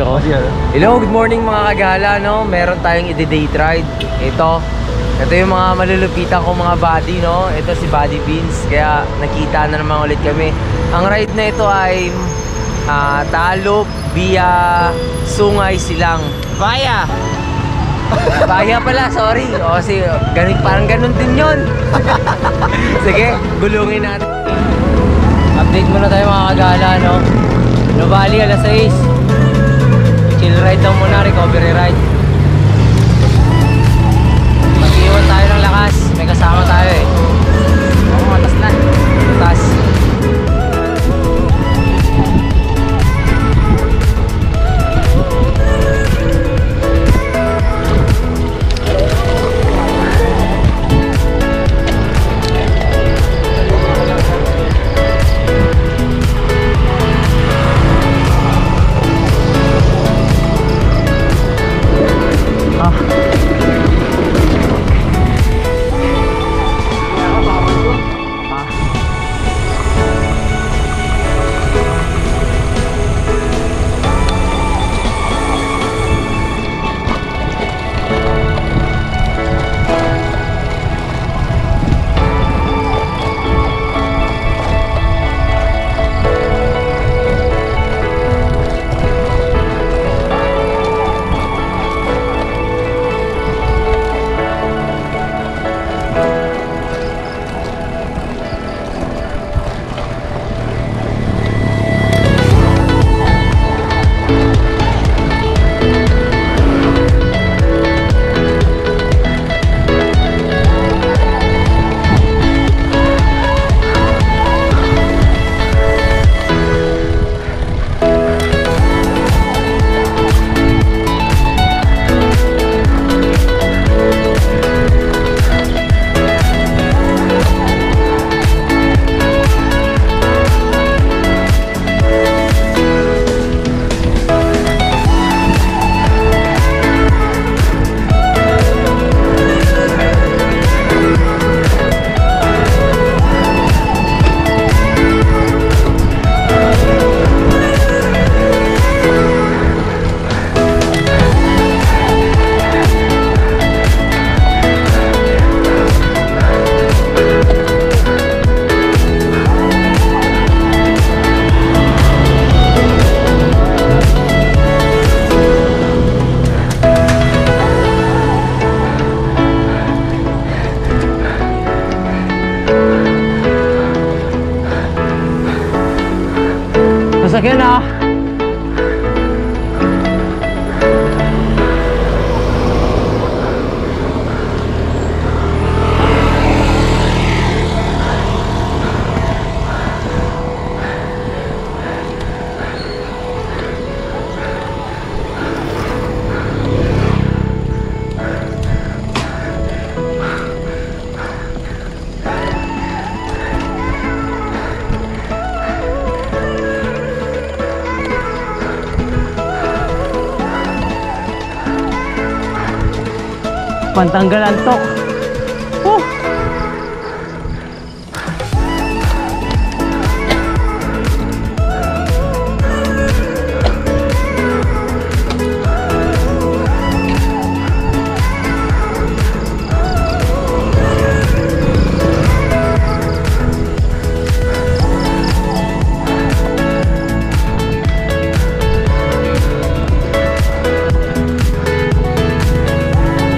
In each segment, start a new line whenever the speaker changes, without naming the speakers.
Hello, good morning mga kagala, no? Meron tayong i-date ride. Ito yung mga malulupitan ko mga body, no? Ito si Buddy Beans, kaya nakita na naman ulit kami. Ang ride na ito ay Talop via Sungay Silang. Via pala, sorry. O kasi parang ganun din yun. Sige, gulungin natin. Update muna tayo mga kagala, no? Nuvali, alas 6. Chill ride lang muna, recovery ride. Mag-iwan tayo ng lakas. May kasama tayo eh. Oo, matas na. Matas. Sasakyan na. Pantanggal antok.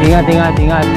Ingat, ingat, ingat.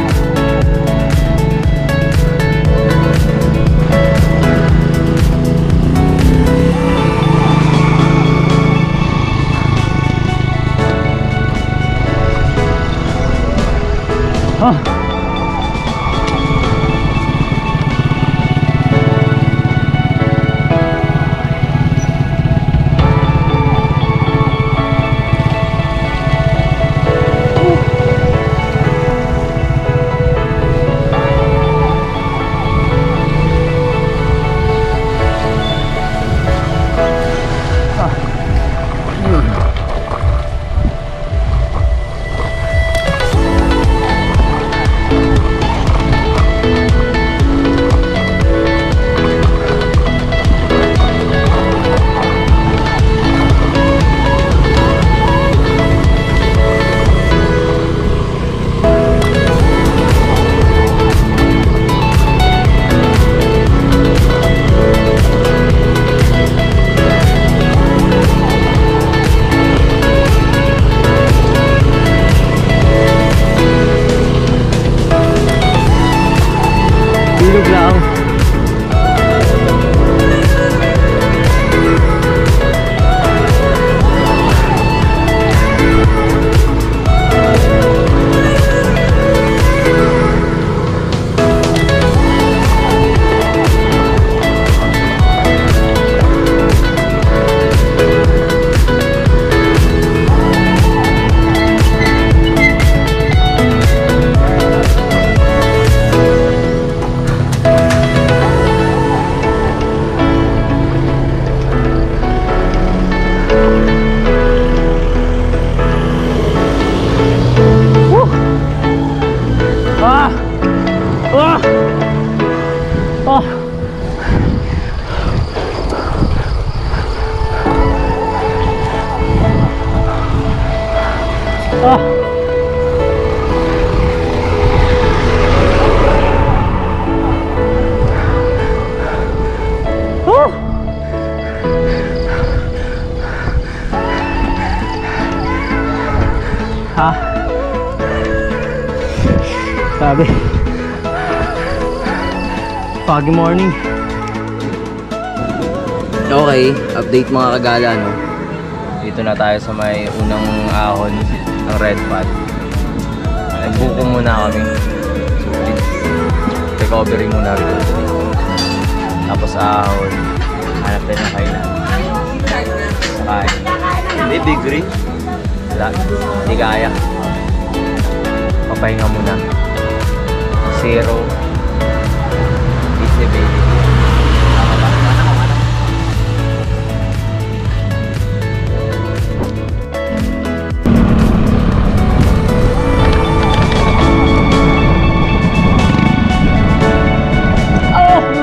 Ah. Oh. Ha. Sabi. Foggy morning. Okay, update mga kagala, no? Dito na tayo sa may unang ahon ng Red Pad. Nagbuko muna kami. Sulit. Recovery muna rin. Tapos ahon. Hanap tayo ng kainan. Sakain. Hindi, big green. Wala. Hindi kaya. Papahinga muna. Zero. Visibility.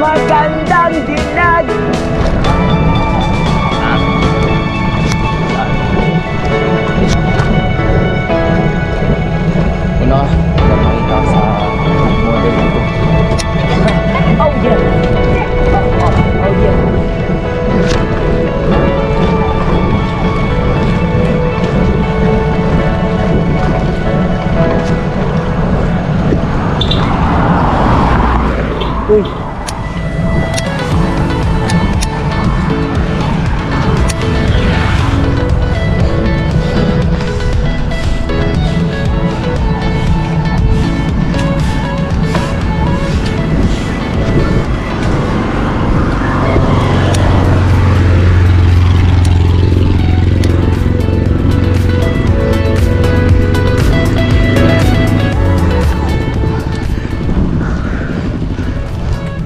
Magandang dinag! Ano? Nakakita sa model ko. Oh yeah! Oh yeah! Uy!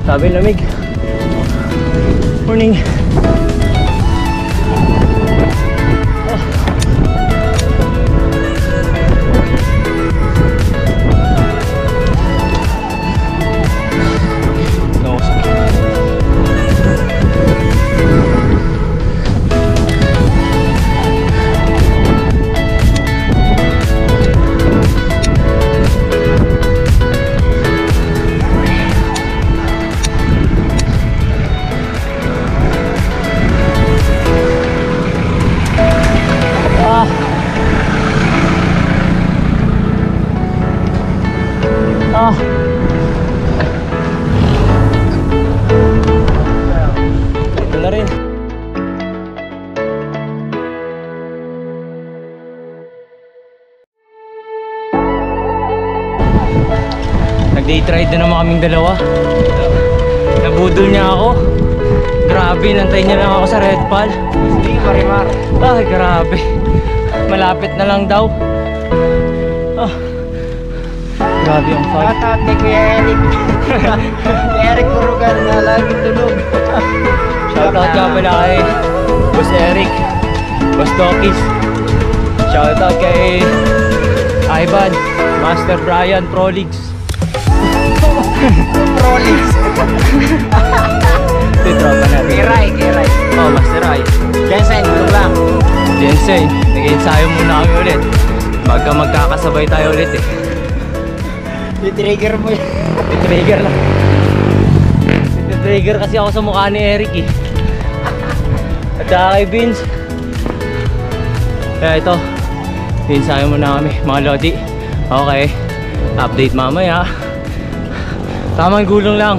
Sabi lamig. Morning. Ito na rin. Nag-day ride na naman kaming dalawa. Nabudol niya ako. Grabe, nantay niya lang ako sa Red Pal. Hindi, Marimar. Ay, grabe. Malapit na lang daw. Grabe ang fog.
Shoutout kay Kuya Eric. Kay Eric Purugan na laging tulog.
Shoutout nga pala kay Boss Eric, Boss Dokis. Shoutout kay Ivan, Master Brian, Prolix.
Prolix.
Ito yung tropa natin.
Kay Rai.
Oh, Master Rai.
Jensen, tulog lang.
Jensen, nag-ensayo muna kami ulit. Magkakasabay tayo ulit eh.
I-trigger mo yan.
I-trigger lang. I-trigger kasi ako sa mukha ni Eric eh. At saka kay Vince. Kaya ito, ensayo muna kami mga lodi. Okay, update mamaya. Tamang gulong lang.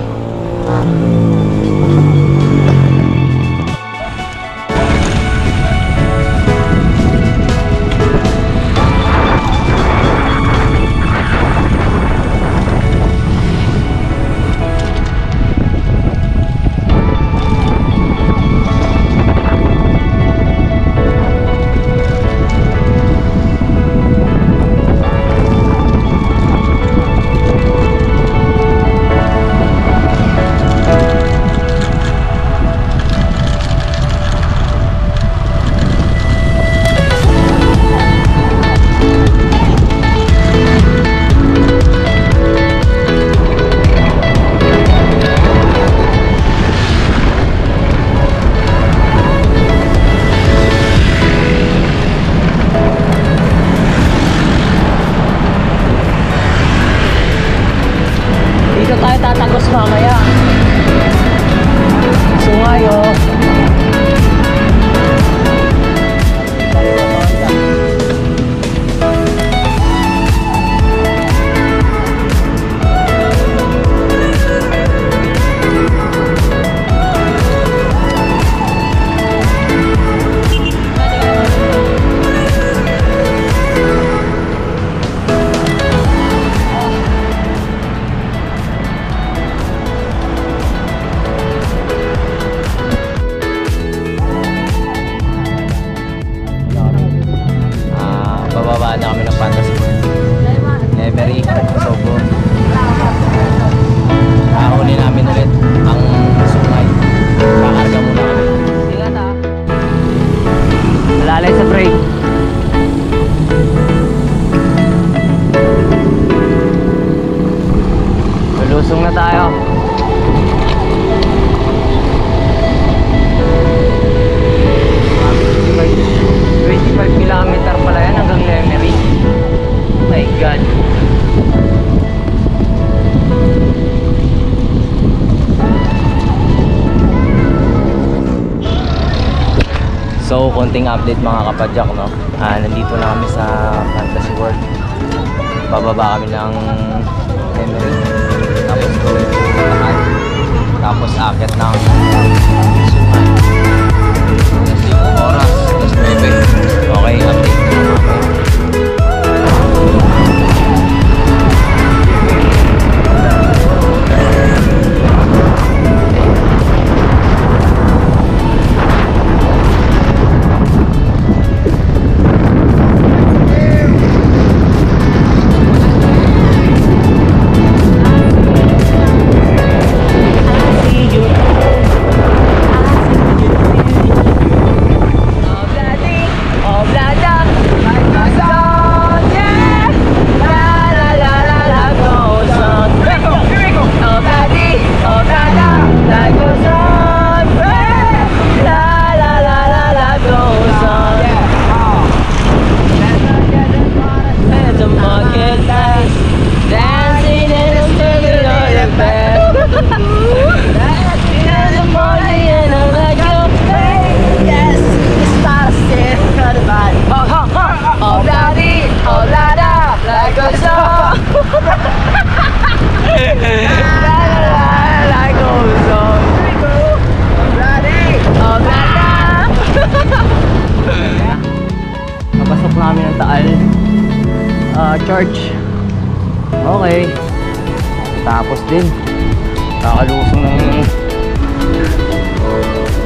Lakad na kami ng Fantasy World. Emery, Sobo. Nakahuli namin ulit ang sungay. Kakarga muna kami. Ingat ha. Malalay sa brake. Lulusong na tayo. Kilometer pala yan hanggang Lemery. Oh my God. So, konting update mga kapadyak, no? Nandito na kami sa Fantasy World. Bababa kami ng Lemery. Tapos going to Lahat. Tapos akit ng Sungay. Oras. Tapos 9. Okay, update na naman kami. Papasok namin ng Taal Church. Okay. Tapos din kakalusong ng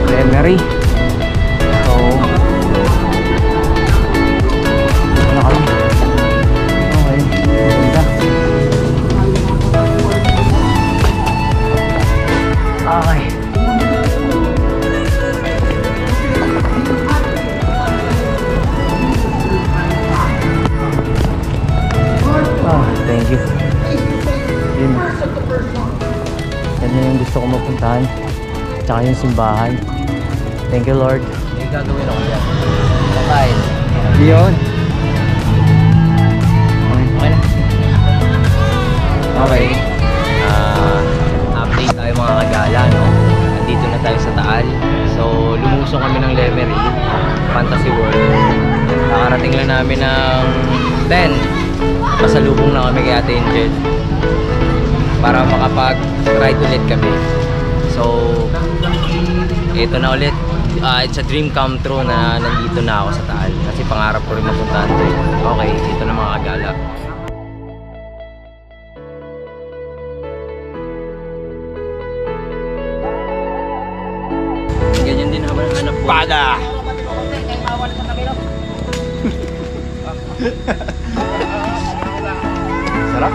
Lemery. So ano kami? Okay, maganda. Okay. Thank you. Yun. Yan na yung gusto ko mapuntahan. Tsaka yung simbahan. Thank you, Lord. May gagawin ako dyan. Kakain. Yun. Okay na. Okay. Update tayo mga kagala, no? Nandito na tayo sa Taal. So, lumusong kami ng Lemery, Fantasy World. Nakarating lang namin ng 10. Pasalubong na kami kay Ate Angel para makapag-ride ulit kami. So, ito na ulit. It's a dream come true na nandito na ako sa Taal. Kasi pangarap ko rin mapuntahan to. Okay, ito na mga kagala. Ganyan din habang hanap po. Pada! Sarap.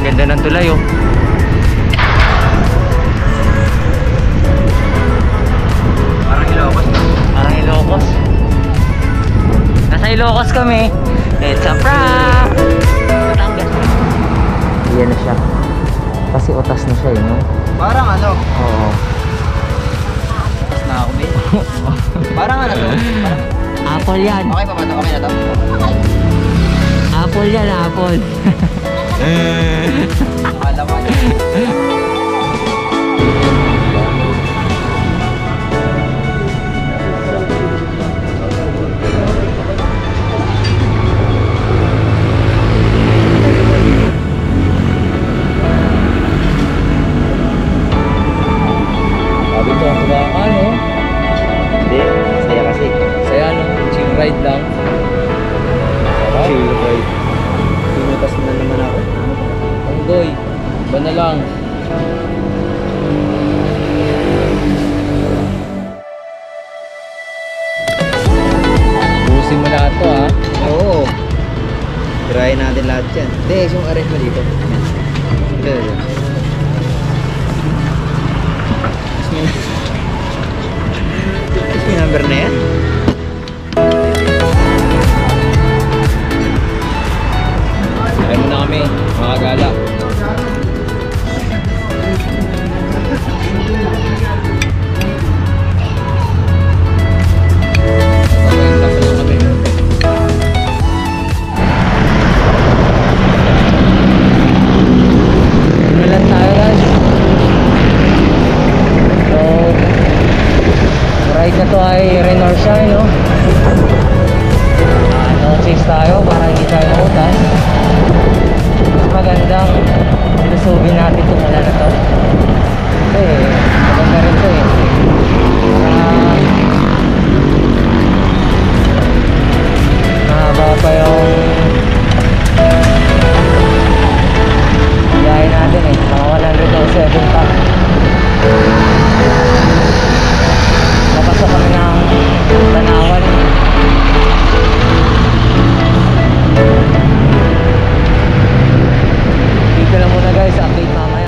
Ganda ng tulay, oh. Parang Ilocos, no? Parang Ilocos. Nasa Ilocos kami. It's a prank! Yan na siya. Kasi utas na siya, no?
Parang ano?
Oo.
Tapos na ako, babe. Parang ano to? Parang...
Apple yan.
Okay pa ba to? Okay na to?
Apple yan, apple.
Akala mo ano?
Ride lang. Chill ride. na lang. Busin mo lahat to ha.
Oo. Try natin lahat yan. Hindi, yung arrange mo dito. Yan. Ito. Is may number na yan?
Try mo na kami, mga gala. Simulan tayo guys. So, ride na to ay rain or shine, no? No chase tayo para hindi tayo mautan. Mas magandang ilusubin natin itong wala na to. Kasi maganda rin to eh. Mahaba pa yung biyahe natin eh. Mga 107 pa. Napasok kami ng Tanawan. Dito lang muna guys, update mamaya.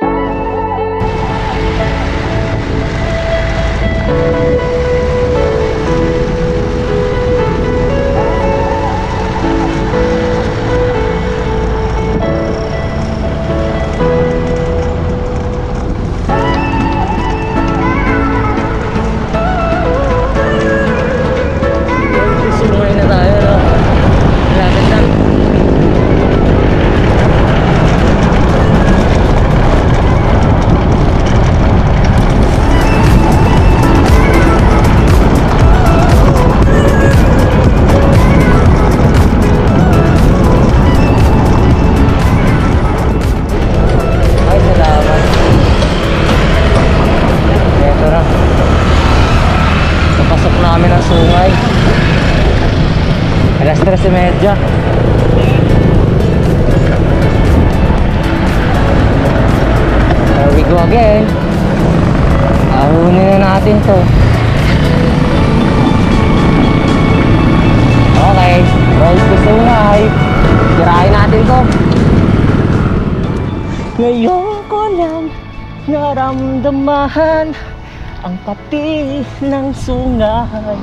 Sumay na tayo, no? Lapit na. Ay, salamat. Ito na. Napasok na kami ng sungay. Alas 3:30. There we go again. Ahunin na natin to. Okay, roll to sungay. Tirahin natin to. Ngayon ko lang naramdaman ang pati ng sungay.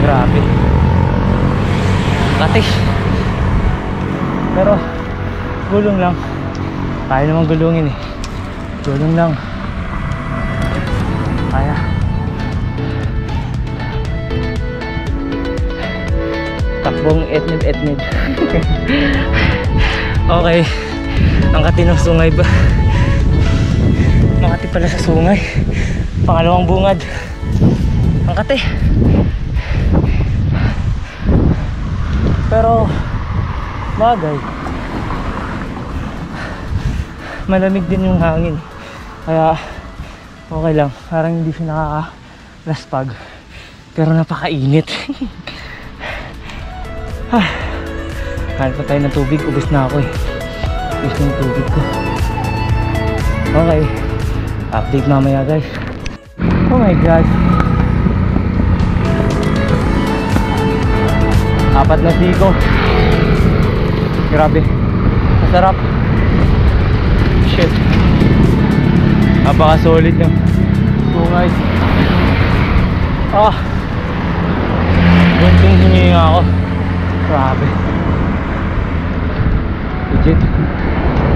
Grabe. Kati. Pero gulong lang. Kaya naman gulungin eh. Gulong lang. Kaya. Takbong etnid. Okay. Ang kati ng sungay ba? Makati pala sa sungay. Pangalawang bungad. Ang kati. Pero bagay, malamig din yung hangin, kaya okay lang. Parang hindi siya nakakalaspag, pero napakainit. Hanap pa tayo ng tubig. Ubus na ako eh. Ubus na yung tubig ko. Okay, update mamaya guys. Oh my god, 4 na siko. Grabe, masarap. Shit, napaka solid ng sungay. Bunting hininga ako. Grabe, legit.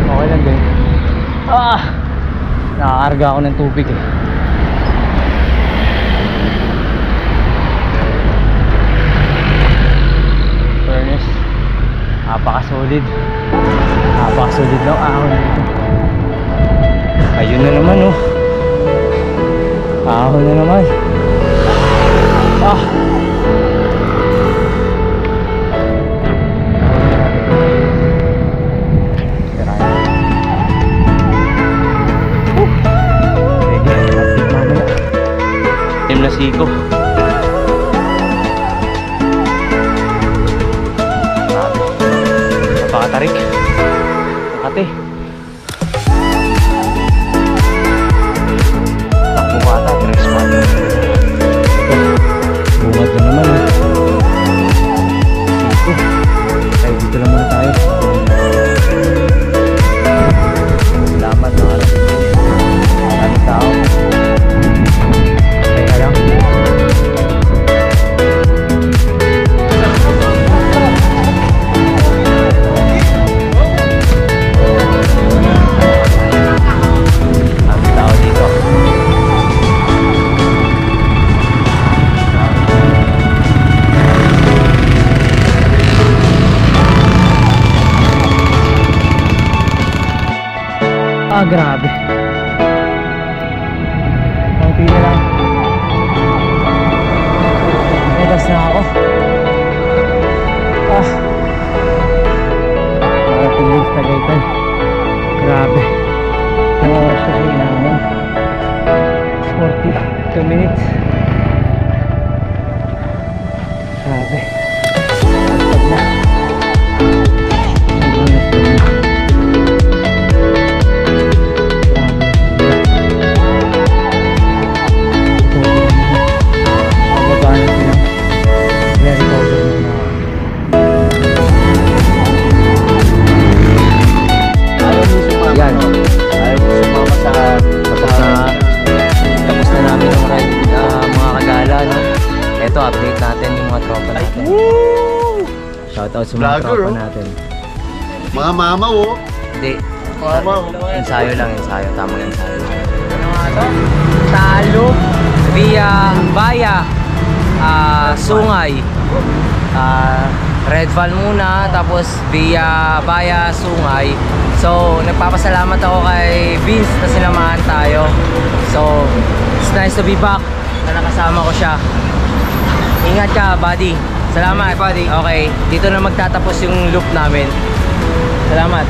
Okay lang din. Nakakarga ako ng tubig eh. Napaka-solid. Napaka-solid lang ahon nito. Ayun na naman oh. Ahon na naman. Team na siko. Nakatarik. Makati. Takbo ka ata, tres spot. Bungad na naman ha. Dito. Ay, dito lang muna tayo. Salamat na harap. Maraming tao. Teka lang. Maraming tao dito. Grabe. Konti na lang. Labas na ako. Parating din sa Tagaytay. Grabe. Ano oras kasi inaman? 42 minutes. Grabe. Pagod na. Update natin yung mga tropa natin. Shoutout sa mga
Vlogger,
tropa
oh.
natin.
Mga mama oh.
Hindi.
Mama.
Ensayo lang, ensayo. Tamang ensayo lang. Ano nga to? Talo via Baya Sungay. Redfall muna, tapos via Baya Sungay. So, nagpapasalamat ako kay Vince na sinamahan tayo. So, it's nice to be back na nakasama ko siya. Ingat ka, buddy. Salamat.
Buddy.
Okay, dito na magtatapos yung loop namin. Salamat.